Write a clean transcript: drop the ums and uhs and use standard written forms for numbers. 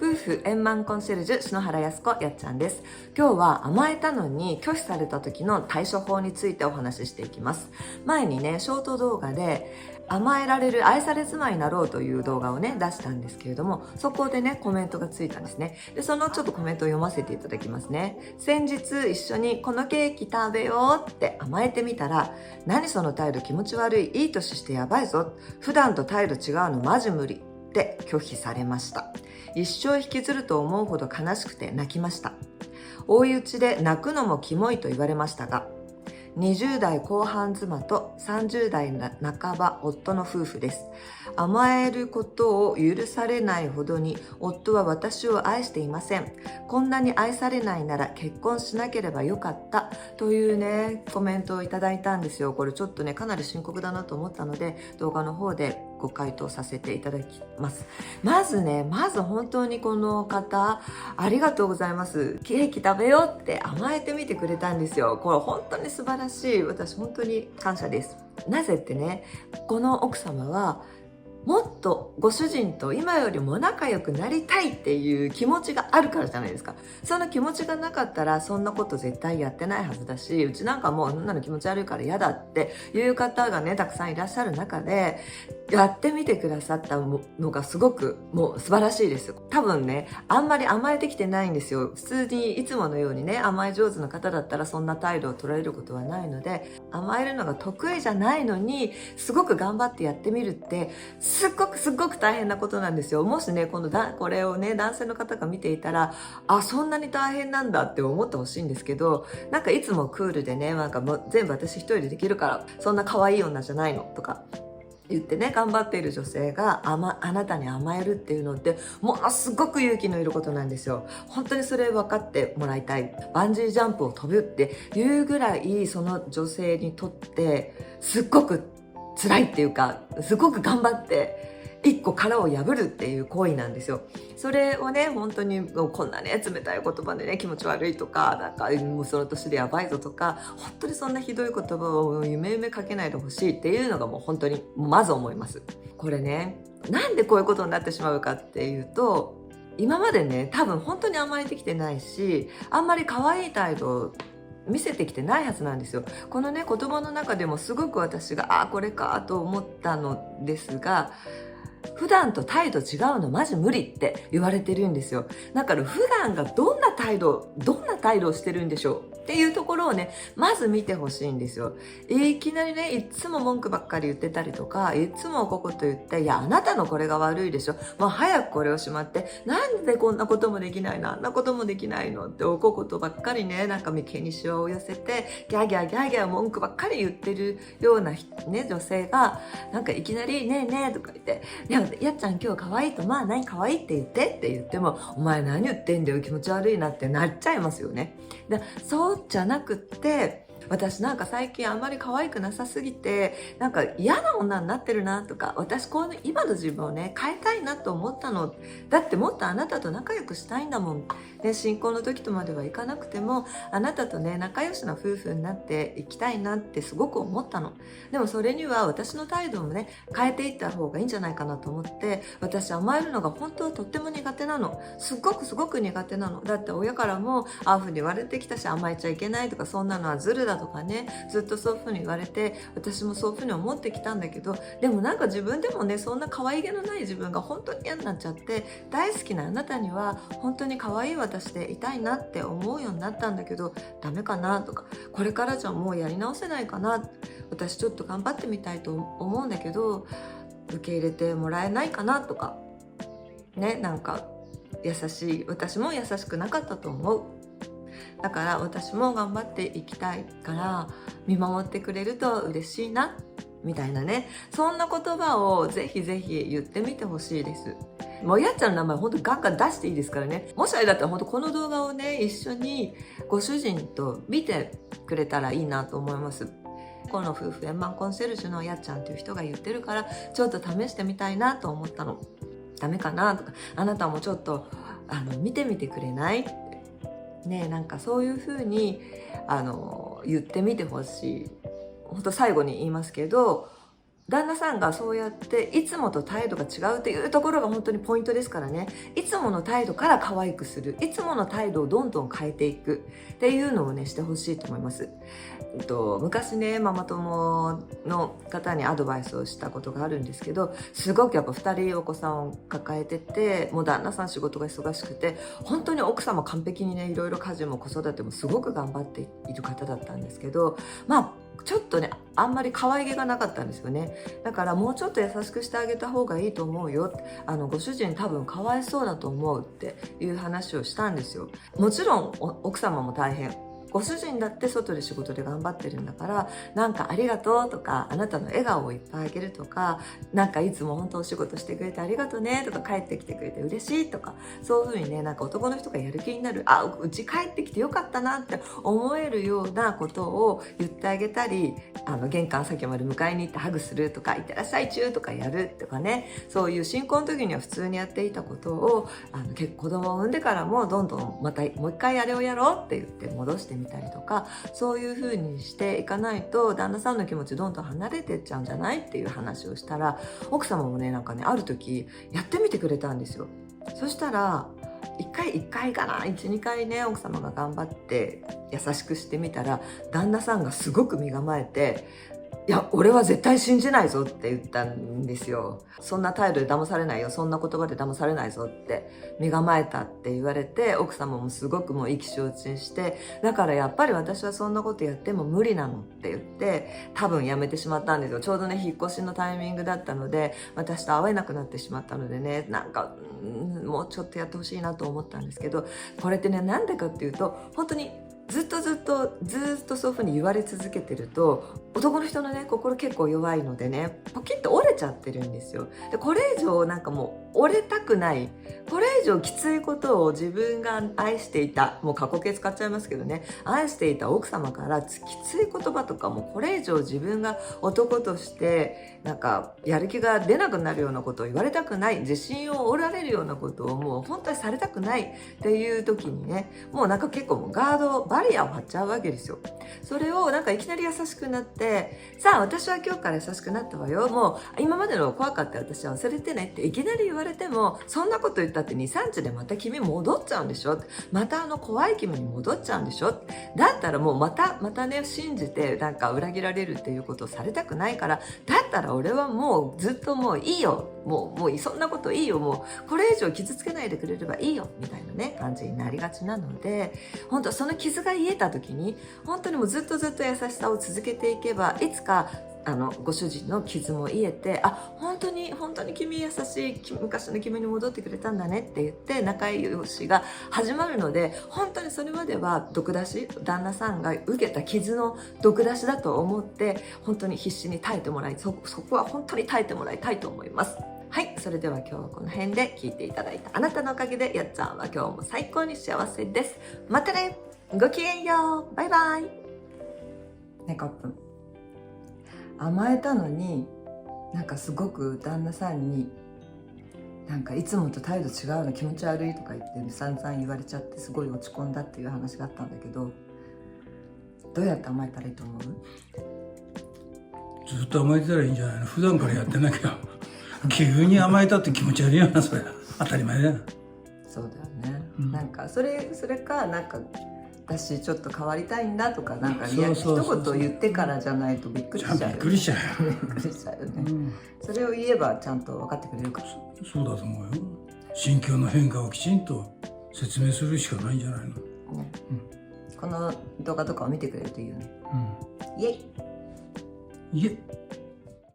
夫婦円満コンシェルジュ篠原靖子やっちゃんです。今日は甘えたのに拒否された時の対処法についてお話ししていきます。前にね、ショート動画で甘えられる愛され妻になろうという動画をね出したんですけれども、そこでねコメントがついたんですね。でそのちょっとコメントを読ませていただきますね。先日一緒にこのケーキ食べようって甘えてみたら、何その態度気持ち悪い、いい年してやばいぞ、普段と態度違うのマジ無理って拒否されました。一生引きずると思うほど悲しくて泣きました。追い打ちで泣くのもキモいと言われましたが、20代後半妻と30代半ば夫の夫婦です。甘えることを許されないほどに夫は私を愛していません。こんなに愛されないなら結婚しなければよかったというねコメントをいただいたんですよ。これちょっとねかなり深刻だなと思ったので、動画の方でご回答させていただきます。まず本当にこの方ありがとうございます。ケーキ食べようって甘えてみてくれたんですよ。これ本当に素晴らしい。私本当に感謝です。なぜってね、この奥様はもっとご主人と今よりも仲良くなりたいっていう気持ちがあるからじゃないですか。その気持ちがなかったらそんなこと絶対やってないはずだし、うちなんかもうそんなの気持ち悪いから嫌だっていう方がねたくさんいらっしゃる中で、やってみてくださったのがすごくもう素晴らしいです。多分ねあんまり甘えてきてないんですよ。普通にいつものようにね甘え上手な方だったらそんな態度を取られることはないので、甘えるのが得意じゃないのにすごく頑張ってやってみるってすっごく大変なことなんですよ。もしねこれをね男性の方が見ていたら、あ、そんなに大変なんだって思ってほしいんですけど、なんかいつもクールでね、なんかもう全部私一人でできるからそんな可愛い女じゃないのとか言ってね頑張っている女性があなたに甘えるっていうのってものすごく勇気のいることなんですよ。本当にそれ分かってもらいたい。バンジージャンプを飛ぶっていうぐらいその女性にとってすっごく辛いっていうか、すごく頑張って一個殻を破るっていう行為なんですよ。それをね本当にこんなね冷たい言葉でね気持ち悪いとか、なんかもうその年でやばいぞとか、本当にそんなひどい言葉を夢かけないでほしいっていうのがもう本当にまず思います。これね、なんでこういうことになってしまうかっていうと、今までね多分本当に甘えてきてないし、あんまり可愛い態度見せてきてないはずなんですよ。このね言葉の中でもすごく私がこれかと思ったのですが、普段と態度違うのマジ無理って言われてるんですよ。だから普段がどんな態度をしてるんでしょうっていうところをねまず見てほしいんですよ。いきなりねいつも文句ばっかり言ってたりとか、いつもここと言って、いやあなたのこれが悪いでしょ、もう早くこれをしまって、なんでこんなこともできないの、あんなこともできないのっておこことばっかりね、なんか眉間にしわを寄せてギャーギャー文句ばっかり言ってるようなね女性が、なんかいきなりねえねえとか言って、やっちゃん今日可愛いと、まあ何可愛いって言って言っても、お前何言ってんだよ気持ち悪いなってなっちゃいますよね。でそうじゃなくって、私なんか最近あんまり可愛くなさすぎてなんか嫌な女になってるなとか、私この今の自分をね変えたいなと思ったの。だってもっとあなたと仲良くしたいんだもん、ね、新婚の時とまではいかなくてもあなたとね仲良しな夫婦になっていきたいなってすごく思ったの。でもそれには私の態度もね変えていった方がいいんじゃないかなと思って、私甘えるのが本当はとっても苦手なの。すごく苦手なの。だって親からもああいうふうに言われてきたし、甘えちゃいけないとか、そんなのはズルだとかね、ずっとそういうふうに言われて、私もそういうふうに思ってきたんだけど、でもなんか自分でもねそんな可愛げのない自分が本当に嫌になっちゃって、大好きなあなたには本当に可愛い私でいたいなって思うようになったんだけど、ダメかなとか、これからじゃもうやり直せないかな、私ちょっと頑張ってみたいと思うんだけど受け入れてもらえないかなとかね、なんか私も優しくなかったと思う。だから私も頑張っていきたいから見守ってくれると嬉しいなみたいなね、そんな言葉をぜひ言ってみてほしいです。もうやっちゃんの名前ほんとガンガン出していいですからね。もしあれだったらほんとこの動画をね一緒にご主人と見てくれたらいいなと思います。この夫婦円満コンシェルジュのやっちゃんっていう人が言ってるから、ちょっと試してみたいなと思ったの。ダメかなとか、あなたもちょっと見てみてくれないね、なんかそういう風に言ってみてほしい。本当最後に言いますけど、旦那さんがそうやっていつもと態度が違うっていうところが本当にポイントですからね。いつもの態度から可愛くする、いつもの態度をどんどん変えていくっていうのをねしてほしいと思います。昔ねママ友の方にアドバイスをしたことがあるんですけど、すごくやっぱ2人お子さんを抱えてて、もう旦那さん仕事が忙しくて、本当に奥様完璧にねいろいろ家事も子育てもすごく頑張っている方だったんですけど、ちょっとねあんまり可愛げがなかったんですよね。だからもうちょっと優しくしてあげた方がいいと思うよ、ご主人多分かわいそうだと思うっていう話をしたんですよ。もちろん奥様も大変、ご主人だって外で仕事で頑張ってるんだから、なんかありがとうとか、あなたの笑顔をいっぱいあげるとか、なんかいつも本当お仕事してくれてありがとうねとか、帰ってきてくれて嬉しいとか、そういう風にね、なんか男の人がやる気になる、うち帰ってきてよかったなって思えるようなことを言ってあげたり、玄関先まで迎えに行ってハグするとか、いってらっしゃいチューとかやるとかね、そういう新婚の時には普通にやっていたことを、子供を産んでからもどんどんまたもう一回あれをやろうって言って戻してみたりとか、そういう風にしていかないと旦那さんの気持ちどんどん離れてっちゃうんじゃないっていう話をしたら、奥様もねなんかねある時やってみてくれたんですよ。そしたら1回かな、1、2回ね奥様が頑張って優しくしてみたら、旦那さんがすごく身構えて、いや俺は絶対信じないぞって言ったんですよ。そんな態度で騙されないよ、そんな言葉で騙されないぞって身構えたって言われて、奥様もすごくもう意気消沈して、だからやっぱり私はそんなことやっても無理なのって言って多分やめてしまったんですよ。ちょうどね引っ越しのタイミングだったので、私と会えなくなってしまったのでね、なんかもうちょっとやってほしいなと思ったんですけど、これってねなんでかっていうと、本当にずっとそういう風に言われ続けてると、男の人のね心結構弱いのでね、ポキッと折れちゃってるんですよ。でこれ以上なんかもう折れたくない、これ以上きついことを自分が愛していた、もう過去形使っちゃいますけどね、愛していた奥様からきつい言葉とか、もうこれ以上自分が男としてなんかやる気が出なくなるようなことを言われたくない、自信を折られるようなことをもう本当にされたくないっていう時にね、もうなんか結構もうバリアを張っちゃうわけですよ。それをなんかいきなり優しくなって、さあ私は今日から優しくなったわよ、もう今までの怖かった私は忘れてねっていきなり言われても、そんなこと言ったって2、3日でまた君戻っちゃうんでしょ、また怖い気分に戻っちゃうんでしょ、だったらもうまたね信じてなんか裏切られるっていうことをされたくないから、だったら俺はもうずっともういいよ、もうそんなこといいよ、もうこれ以上傷つけないでくれればいいよみたいなね感じになりがちなので、本当その傷が癒えた時に本当にもうずっと優しさを続けていけば、いつかご主人の傷も癒えて、本当に君優しい、昔の君に戻ってくれたんだねって言って仲良しが始まるので、本当にそれまでは毒出し、旦那さんが受けた傷の毒出しだと思って本当に必死に耐えてもらい、そこは本当に耐えてもらいたいと思います。はい、それでは今日はこの辺で聞いていただいたあなたのおかげでやっちゃんは今日も最高に幸せです。またね、ごきげんよう、バイバイ。ねカップン、甘えたのになんかすごく旦那さんになんかいつもと態度違うの気持ち悪いとか言って散々言われちゃって、すごい落ち込んだっていう話があったんだけど、どうやって甘えたらいいと思う？ずっと甘えてたらいいんじゃないの？普段からやってなきゃ急に甘えたって気持ち悪いよな、それ当たり前だよ。そうだよね、なんかそれかなんか私ちょっと変わりたいんだとか、なんか一言言ってからじゃないとびっくりしちゃうよね。びっくりしちゃうよ。びっくりしちゃうよね、それを言えばちゃんと分かってくれるから。そうだと思うよ。心境の変化をきちんと説明するしかないんじゃないの、ね、この動画とかを見てくれるといいよね。イエイ。いえ